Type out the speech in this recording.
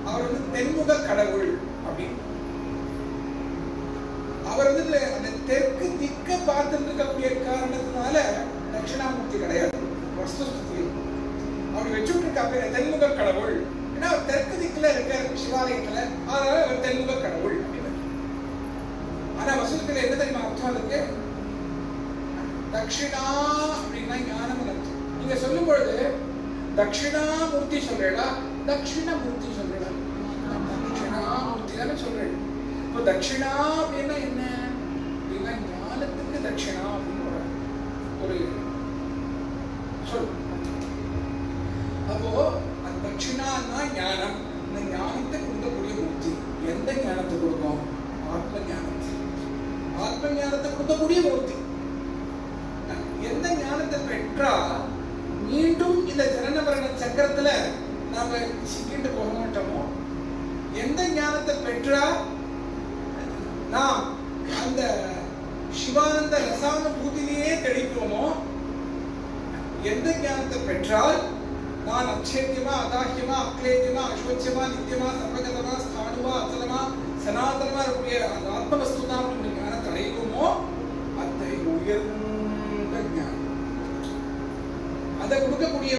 அவர் தென்முக கடவுள் அப்படின்னு. அவர் அந்த தெற்கு திக்க பார்த்துட்டு இருக்கக்கூடிய காரணத்தினால தட்சிணாமூர்த்தி கிடையாது. வஸ்துஸ்திதி அவர் வச்சுட்டு இருக்க பேர் தென்முக கடவுள். ஏன்னா அவர் தெற்கு திக்குல இருக்க சிவாலயத்துல, அதனால அவர் தென்முக கடவுள் அப்படின்னு. ஆனா வசூலத்துல என்ன தெரியுமா அர்த்தம் இருக்கு? தட்சிணா அப்படின்னா ஞானம் அர்த்தம். நீங்க சொல்லும் பொழுது தட்சிணாமூர்த்தி சொல்றா, தட்சிணமூர்த்தி சொல்றா, தட்சிணாமூர்த்தி தானே சொல்றேன். இப்போ தட்சிணா அப்படின்னா என்ன அப்படின்னா ஞானத்துக்கு தட்சிணா அப்படின்னு ஒரு சொல். அப்போ அந்த தட்சிணான்னா ஞானம். இந்த ஞானத்தை கொடுக்கக்கூடிய மூர்த்தி. எந்த ஞானத்தை கொடுக்கும்? ஆத்ம ஞானத்தை. ஆத்ம ஞானத்தை கொடுக்கக்கூடிய மூர்த்தி. எந்த ஞானத்தை பெற்றா மீண்டும் இந்த ஜனன மரண சக்கரத்துல நாம சிக்கிட்டு போக மாட்டோமோ, எந்த ஞானத்தை பெற்றா நாம் அந்த சிவானந்த ரசானுபூதியிலேயே தெளிப்போமோ, எந்த ஞானத்தை பெற்றால் நான் அச்சேத்தியமா அதாஹ்யமா அக்லேத்தியமா அஸ்வச்சமா நித்தியமா சர்வகதமா ஸ்தானுவா அச்சலமா சனாதனமா இருக்கக்கூடிய அந்த ஆத்மவஸ்து தான் அப்படின்ற ஞானத்தை அடைவோமோ, அதை உயர்ந்த ஞானம். அதை கொடுக்கக்கூடிய